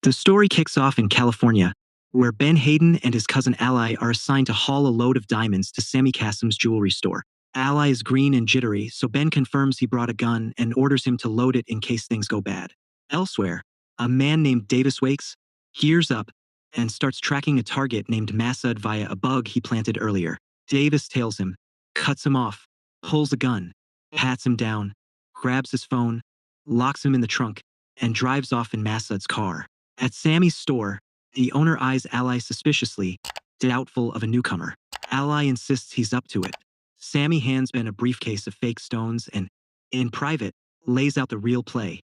The story kicks off in California, where Ben Hayden and his cousin Ally are assigned to haul a load of diamonds to Sammy Kassem's jewelry store. Ally is green and jittery, so Ben confirms he brought a gun and orders him to load it in case things go bad. Elsewhere, a man named Davis wakes, gears up, and starts tracking a target named Masud via a bug he planted earlier. Davis tails him, cuts him off, pulls a gun, pats him down, grabs his phone, locks him in the trunk, and drives off in Masud's car. At Sammy's store, the owner eyes Ally suspiciously, doubtful of a newcomer. Ally insists he's up to it. Sammy hands Ben a briefcase of fake stones and, in private, lays out the real play.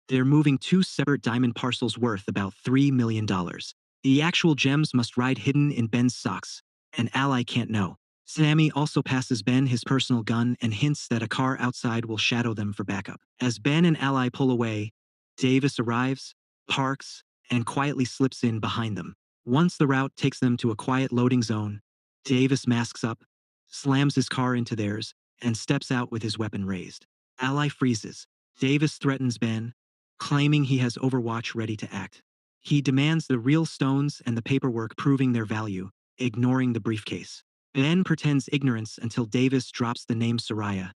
They're moving two separate diamond parcels worth about $3 million. The actual gems must ride hidden in Ben's socks, and Ally can't know. Sammy also passes Ben his personal gun and hints that a car outside will shadow them for backup. As Ben and Ally pull away, Davis arrives, parks, and quietly slips in behind them. Once the route takes them to a quiet loading zone, Davis masks up, slams his car into theirs, and steps out with his weapon raised. Ally freezes. Davis threatens Ben, claiming he has Overwatch ready to act. He demands the real stones and the paperwork proving their value, ignoring the briefcase. Ben pretends ignorance until Davis drops the name Soraya,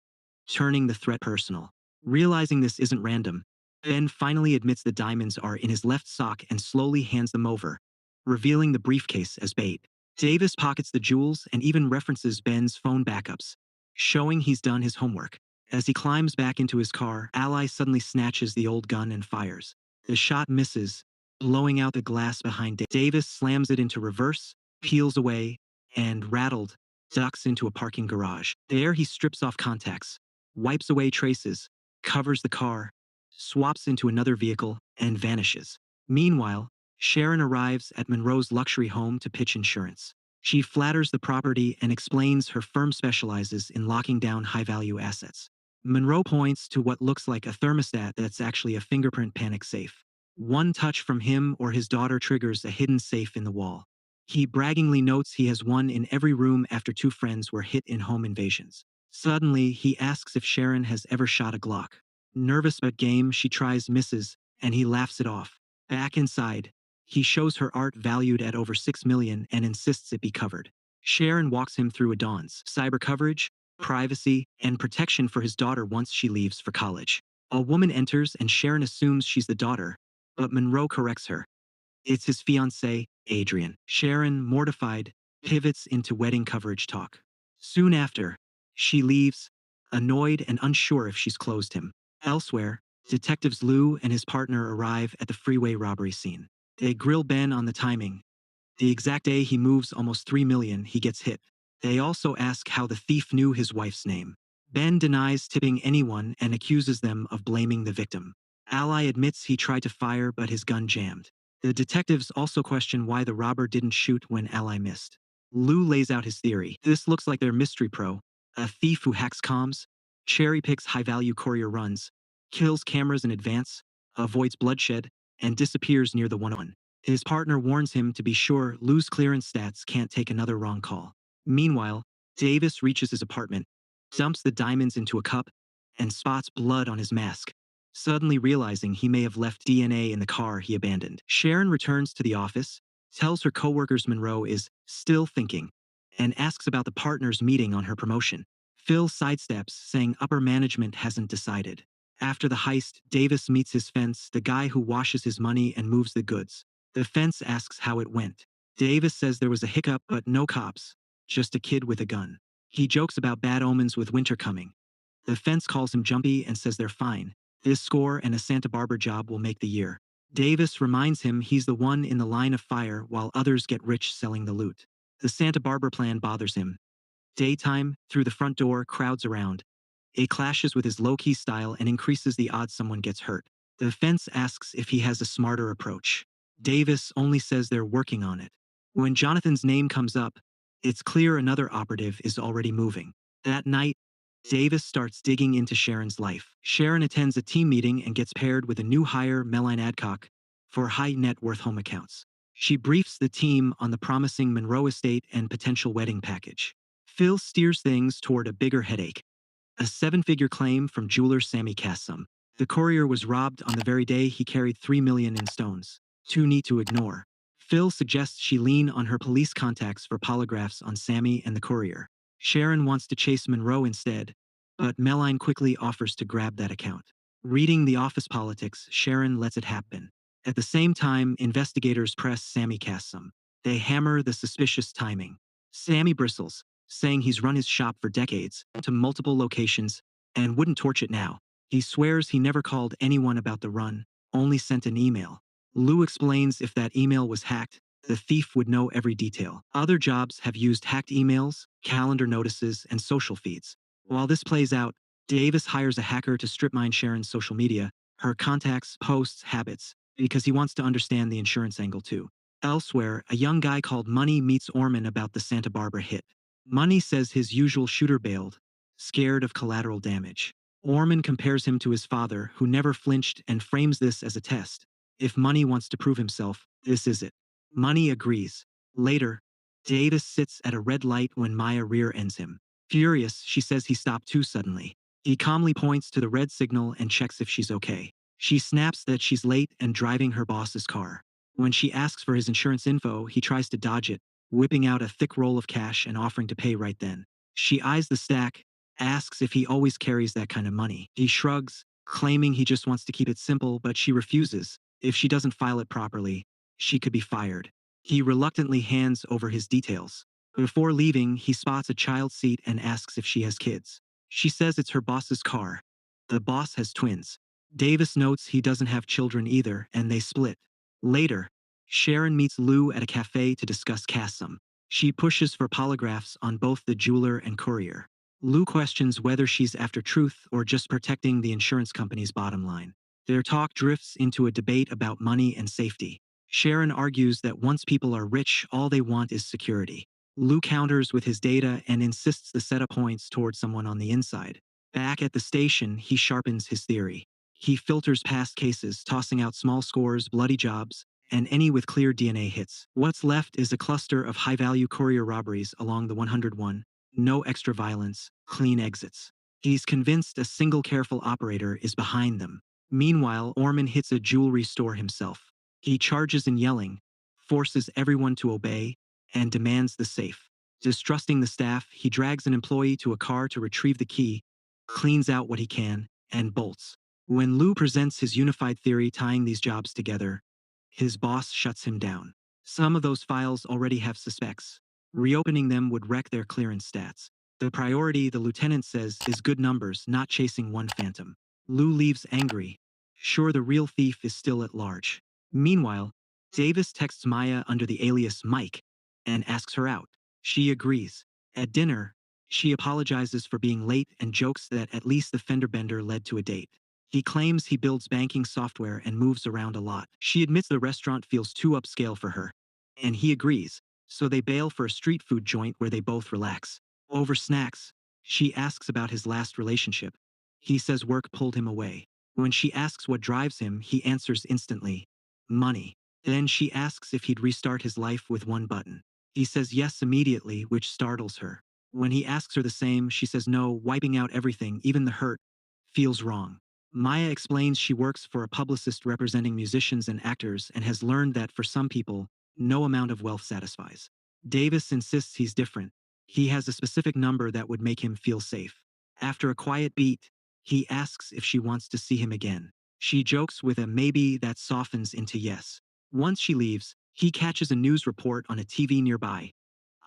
turning the threat personal. Realizing this isn't random, Ben finally admits the diamonds are in his left sock and slowly hands them over, revealing the briefcase as bait. Davis pockets the jewels and even references Ben's phone backups, showing he's done his homework. As he climbs back into his car, Ally suddenly snatches the old gun and fires. The shot misses, blowing out the glass behind Davis slams it into reverse, peels away, and, rattled, ducks into a parking garage. There he strips off contacts, wipes away traces, covers the car, swaps into another vehicle, and vanishes. Meanwhile, Sharon arrives at Monroe's luxury home to pitch insurance. She flatters the property and explains her firm specializes in locking down high-value assets. Monroe points to what looks like a thermostat that's actually a fingerprint panic safe. One touch from him or his daughter triggers a hidden safe in the wall. He braggingly notes he has one in every room after two friends were hit in home invasions. Suddenly, he asks if Sharon has ever shot a Glock. Nervous but game, she tries, misses, and he laughs it off. Back inside, he shows her art valued at over $6 million and insists it be covered. Sharon walks him through Adon's cyber coverage, privacy, and protection for his daughter once she leaves for college. A woman enters and Sharon assumes she's the daughter, but Monroe corrects her. It's his fiancée, Adrian. Sharon, mortified, pivots into wedding coverage talk. Soon after, she leaves, annoyed and unsure if she's closed him. Elsewhere, detectives Lou and his partner arrive at the freeway robbery scene. They grill Ben on the timing. The exact day he moves almost $3 million, he gets hit. They also ask how the thief knew his wife's name. Ben denies tipping anyone and accuses them of blaming the victim. Ally admits he tried to fire but his gun jammed. The detectives also question why the robber didn't shoot when Ally missed. Lou lays out his theory. This looks like their mystery pro, a thief who hacks comms, cherry-picks high-value courier runs, kills cameras in advance, avoids bloodshed, and disappears near the 101. His partner warns him to be sure Lou's clearance stats can't take another wrong call. Meanwhile, Davis reaches his apartment, dumps the diamonds into a cup, and spots blood on his mask, suddenly realizing he may have left DNA in the car he abandoned. Sharon returns to the office, tells her coworkers Monroe is still thinking, and asks about the partners meeting on her promotion. Phil sidesteps, saying upper management hasn't decided. After the heist, Davis meets his fence, the guy who washes his money and moves the goods. The fence asks how it went. Davis says there was a hiccup but no cops, just a kid with a gun. He jokes about bad omens with winter coming. The fence calls him jumpy and says they're fine. This score and a Santa Barbara job will make the year. Davis reminds him he's the one in the line of fire while others get rich selling the loot. The Santa Barbara plan bothers him. Daytime, through the front door, crowds around. It clashes with his low-key style and increases the odds someone gets hurt. The fence asks if he has a smarter approach. Davis only says they're working on it. When Jonathan's name comes up, it's clear another operative is already moving. That night, Davis starts digging into Sharon's life. Sharon attends a team meeting and gets paired with a new hire, Meline Adcock, for high net worth home accounts. She briefs the team on the promising Monroe estate and potential wedding package. Phil steers things toward a bigger headache. A seven-figure claim from jeweler Sammy Kassem. The courier was robbed on the very day he carried $3 million in stones. too neat to ignore. Phil suggests she lean on her police contacts for polygraphs on Sammy and the courier. Sharon wants to chase Monroe instead, but Meline quickly offers to grab that account. Reading the office politics, Sharon lets it happen. At the same time, investigators press Sammy Kassem. They hammer the suspicious timing. Sammy bristles, saying he's run his shop for decades, to multiple locations, and wouldn't torch it now. He swears he never called anyone about the run, only sent an email. Lou explains if that email was hacked, the thief would know every detail. Other jobs have used hacked emails, calendar notices, and social feeds. While this plays out, Davis hires a hacker to strip mine Sharon's social media, her contacts, posts, habits, because he wants to understand the insurance angle too. Elsewhere, a young guy called Money meets Orman about the Santa Barbara hit. Money says his usual shooter bailed, scared of collateral damage. Orman compares him to his father, who never flinched, and frames this as a test. If Money wants to prove himself, this is it. Money agrees. Later, Davis sits at a red light when Maya rear-ends him. Furious, she says he stopped too suddenly. He calmly points to the red signal and checks if she's okay. She snaps that she's late and driving her boss's car. When she asks for his insurance info, he tries to dodge it, whipping out a thick roll of cash and offering to pay right then. She eyes the stack, asks if he always carries that kind of money. He shrugs, claiming he just wants to keep it simple, but she refuses. If she doesn't file it properly, she could be fired. He reluctantly hands over his details. Before leaving, he spots a child seat and asks if she has kids. She says it's her boss's car. The boss has twins. Davis notes he doesn't have children either, and they split. Later, Sharon meets Lou at a cafe to discuss Kassem. She pushes for polygraphs on both the jeweler and courier. Lou questions whether she's after truth or just protecting the insurance company's bottom line. Their talk drifts into a debate about money and safety. Sharon argues that once people are rich, all they want is security. Lou counters with his data and insists the setup points toward someone on the inside. Back at the station, he sharpens his theory. He filters past cases, tossing out small scores, bloody jobs, and any with clear DNA hits. What's left is a cluster of high-value courier robberies along the 101. No extra violence, clean exits. He's convinced a single careful operator is behind them. Meanwhile, Orman hits a jewelry store himself. He charges in yelling, forces everyone to obey, and demands the safe. Distrusting the staff, he drags an employee to a car to retrieve the key, cleans out what he can, and bolts. When Lou presents his unified theory tying these jobs together, his boss shuts him down. Some of those files already have suspects. Reopening them would wreck their clearance stats. The priority, the lieutenant says, is good numbers, not chasing one phantom. Lou leaves angry, sure the real thief is still at large. Meanwhile, Davis texts Maya under the alias Mike and asks her out. She agrees. At dinner, she apologizes for being late and jokes that at least the fender bender led to a date. He claims he builds banking software and moves around a lot. She admits the restaurant feels too upscale for her, and he agrees, so they bail for a street food joint where they both relax. Over snacks, she asks about his last relationship. He says work pulled him away. When she asks what drives him, he answers instantly, money. Then she asks if he'd restart his life with one button. He says yes immediately, which startles her. When he asks her the same, she says no, wiping out everything, even the hurt, feels wrong. Maya explains she works for a publicist representing musicians and actors and has learned that for some people, no amount of wealth satisfies. Davis insists he's different. He has a specific number that would make him feel safe. After a quiet beat, he asks if she wants to see him again. She jokes with a maybe that softens into yes. Once she leaves, he catches a news report on a TV nearby.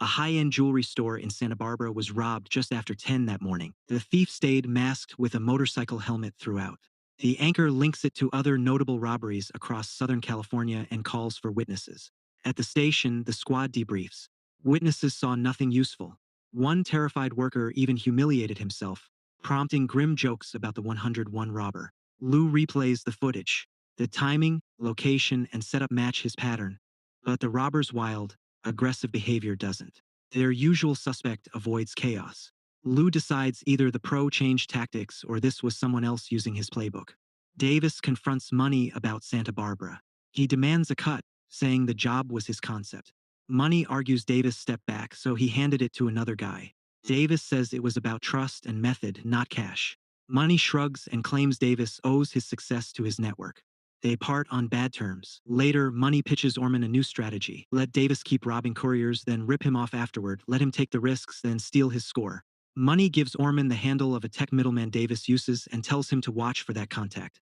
A high-end jewelry store in Santa Barbara was robbed just after 10 that morning. The thief stayed masked with a motorcycle helmet throughout. The anchor links it to other notable robberies across Southern California and calls for witnesses. At the station, the squad debriefs. Witnesses saw nothing useful. One terrified worker even humiliated himself, prompting grim jokes about the 101 robber. Lou replays the footage. The timing, location, and setup match his pattern. But the robber's wild, aggressive behavior doesn't. Their usual suspect avoids chaos. Lou decides either the pro changed tactics or this was someone else using his playbook. Davis confronts Money about Santa Barbara. He demands a cut, saying the job was his concept. Money argues Davis stepped back, so he handed it to another guy. Davis says it was about trust and method, not cash. Money shrugs and claims Davis owes his success to his network. They part on bad terms. Later, Money pitches Orman a new strategy. Let Davis keep robbing couriers, then rip him off afterward. Let him take the risks, then steal his score. Money gives Orman the handle of a tech middleman Davis uses and tells him to watch for that contact.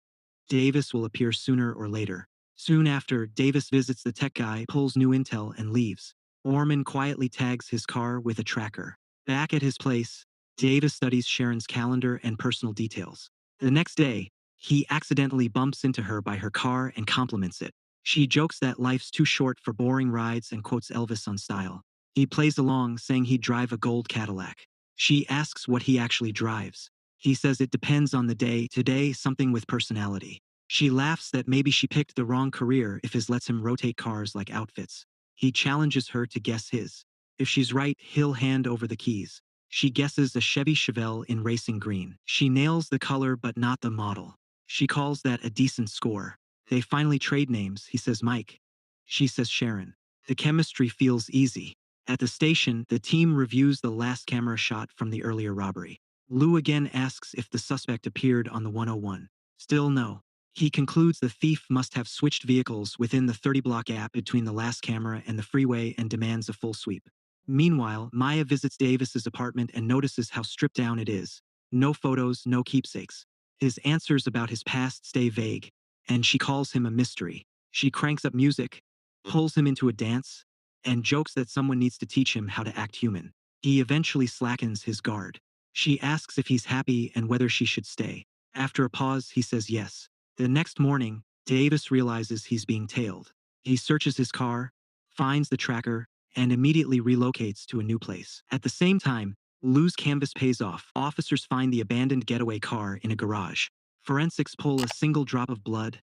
Davis will appear sooner or later. Soon after, Davis visits the tech guy, pulls new intel, and leaves. Orman quietly tags his car with a tracker. Back at his place, Davis studies Sharon's calendar and personal details. The next day, he accidentally bumps into her by her car and compliments it. She jokes that life's too short for boring rides and quotes Elvis on Style. He plays along, saying he'd drive a gold Cadillac. She asks what he actually drives. He says it depends on the day, today something with personality. She laughs that maybe she picked the wrong career if his lets him rotate cars like outfits. He challenges her to guess his. If she's right, he'll hand over the keys. She guesses a Chevy Chevelle in racing green. She nails the color but not the model. She calls that a decent score. They finally trade names. He says Mike. She says Sharon. The chemistry feels easy. At the station, the team reviews the last camera shot from the earlier robbery. Lou again asks if the suspect appeared on the 101. Still no. He concludes the thief must have switched vehicles within the 30-block gap between the last camera and the freeway and demands a full sweep. Meanwhile, Maya visits Davis's apartment and notices how stripped down it is. No photos, no keepsakes. His answers about his past stay vague, and she calls him a mystery. She cranks up music, pulls him into a dance, and jokes that someone needs to teach him how to act human. He eventually slackens his guard. She asks if he's happy and whether she should stay. After a pause, he says yes. The next morning, Davis realizes he's being tailed. He searches his car, finds the tracker, and immediately relocates to a new place. At the same time, Lou's canvas pays off. Officers find the abandoned getaway car in a garage. Forensics pull a single drop of blood,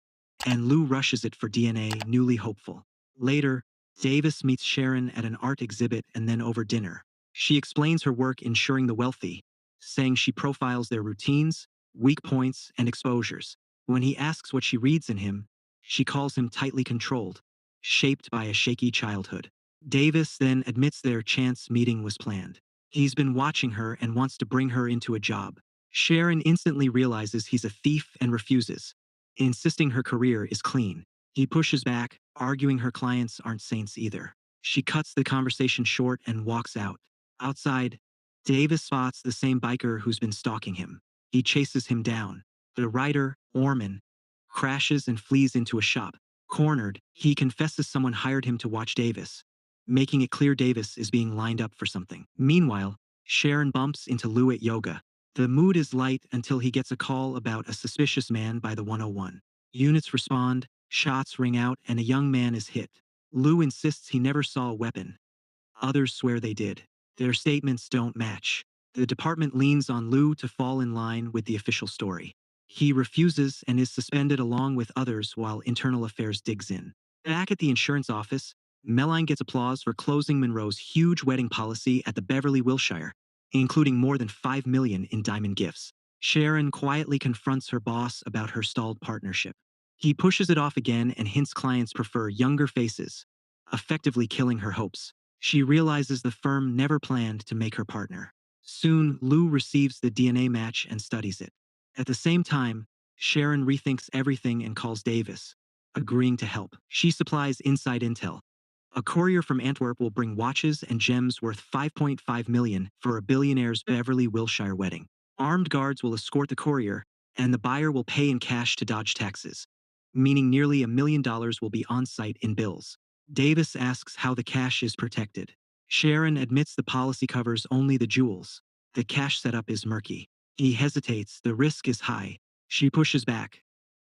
and Lou rushes it for DNA, newly hopeful. Later, Davis meets Sharon at an art exhibit and then over dinner. She explains her work insuring the wealthy, saying she profiles their routines, weak points, and exposures. When he asks what she reads in him, she calls him tightly controlled, shaped by a shaky childhood. Davis then admits their chance meeting was planned. He's been watching her and wants to bring her into a job. Sharon instantly realizes he's a thief and refuses, insisting her career is clean. He pushes back, arguing her clients aren't saints either. She cuts the conversation short and walks out. Outside, Davis spots the same biker who's been stalking him. He chases him down. The rider, Orman, crashes and flees into a shop. Cornered, he confesses someone hired him to watch Davis, making it clear Davis is being lined up for something. Meanwhile, Sharon bumps into Lou at yoga. The mood is light until he gets a call about a suspicious man by the 101. Units respond, shots ring out, and a young man is hit. Lou insists he never saw a weapon. Others swear they did. Their statements don't match. The department leans on Lou to fall in line with the official story. He refuses and is suspended along with others while Internal Affairs digs in. Back at the insurance office, Meline gets applause for closing Monroe's huge wedding policy at the Beverly Wilshire, including more than $5 million in diamond gifts. Sharon quietly confronts her boss about her stalled partnership. He pushes it off again and hints clients prefer younger faces, effectively killing her hopes. She realizes the firm never planned to make her partner. Soon, Lou receives the DNA match and studies it. At the same time, Sharon rethinks everything and calls Davis, agreeing to help. She supplies inside intel. A courier from Antwerp will bring watches and gems worth $5.5 million for a billionaire's Beverly Wilshire wedding. Armed guards will escort the courier, and the buyer will pay in cash to dodge taxes, meaning nearly $1 million will be on site in bills. Davis asks how the cash is protected. Sharon admits the policy covers only the jewels. The cash setup is murky. He hesitates, the risk is high. She pushes back.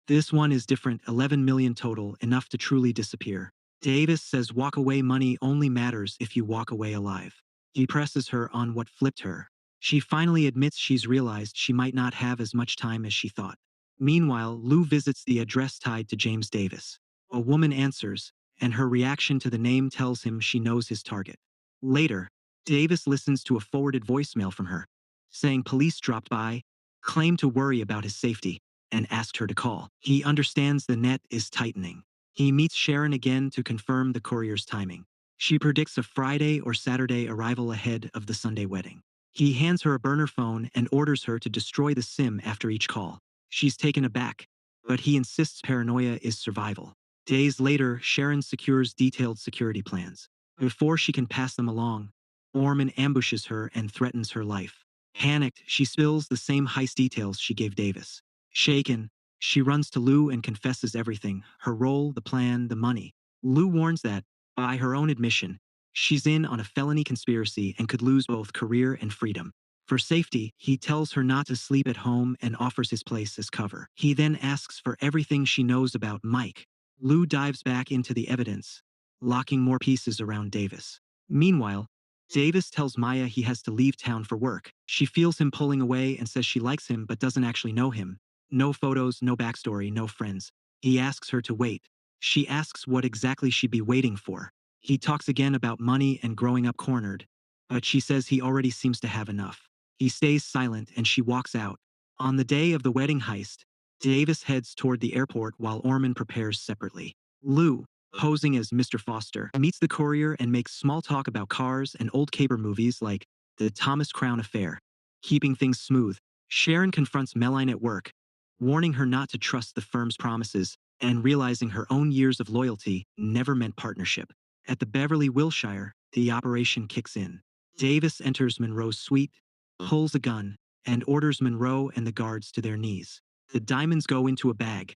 This one is different, 11 million total, enough to truly disappear. Davis says walk away money only matters if you walk away alive. He presses her on what flipped her. She finally admits she's realized she might not have as much time as she thought. Meanwhile, Lou visits the address tied to James Davis. A woman answers, and her reaction to the name tells him she knows his target. Later, Davis listens to a forwarded voicemail from her, saying police dropped by, claimed to worry about his safety, and asked her to call. He understands the net is tightening. He meets Sharon again to confirm the courier's timing. She predicts a Friday or Saturday arrival ahead of the Sunday wedding. He hands her a burner phone and orders her to destroy the SIM after each call. She's taken aback, but he insists paranoia is survival. Days later, Sharon secures detailed security plans. Before she can pass them along, Orman ambushes her and threatens her life. Panicked, she spills the same heist details she gave Davis. Shaken, she runs to Lou and confesses everything: her role, the plan, the money. Lou warns that, by her own admission, she's in on a felony conspiracy and could lose both career and freedom. For safety, he tells her not to sleep at home and offers his place as cover. He then asks for everything she knows about Mike. Lou dives back into the evidence, locking more pieces around Davis. Meanwhile, Davis tells Maya he has to leave town for work. She feels him pulling away and says she likes him but doesn't actually know him. No photos, no backstory, no friends. He asks her to wait. She asks what exactly she'd be waiting for. He talks again about money and growing up cornered, but she says he already seems to have enough. He stays silent and she walks out. On the day of the wedding heist, Davis heads toward the airport while Orman prepares separately. Lou, posing as Mr. Foster, meets the courier and makes small talk about cars and old caper movies like the Thomas Crown Affair. Keeping things smooth, Sharon confronts Meline at work, warning her not to trust the firm's promises and realizing her own years of loyalty never meant partnership. At the Beverly Wilshire, the operation kicks in. Davis enters Monroe's suite, pulls a gun, and orders Monroe and the guards to their knees. The diamonds go into a bag.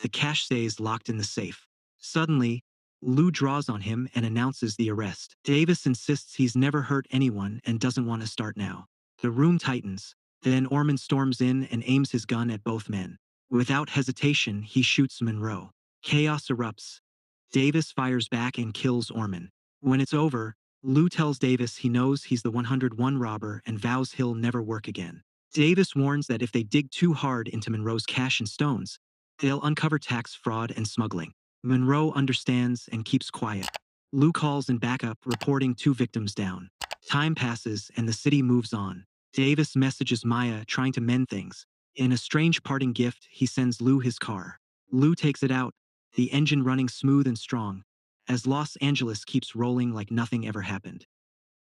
The cash stays locked in the safe. Suddenly, Lou draws on him and announces the arrest. Davis insists he's never hurt anyone and doesn't want to start now. The room tightens. Then Orman storms in and aims his gun at both men. Without hesitation, he shoots Monroe. Chaos erupts. Davis fires back and kills Orman. When it's over, Lou tells Davis he knows he's the 101 robber and vows he'll never work again. Davis warns that if they dig too hard into Monroe's cash and stones, they'll uncover tax fraud and smuggling. Monroe understands and keeps quiet. Lou calls in backup, reporting 2 victims down. Time passes and the city moves on. Davis messages Maya, trying to mend things. In a strange parting gift, he sends Lou his car. Lou takes it out, the engine running smooth and strong, as Los Angeles keeps rolling like nothing ever happened.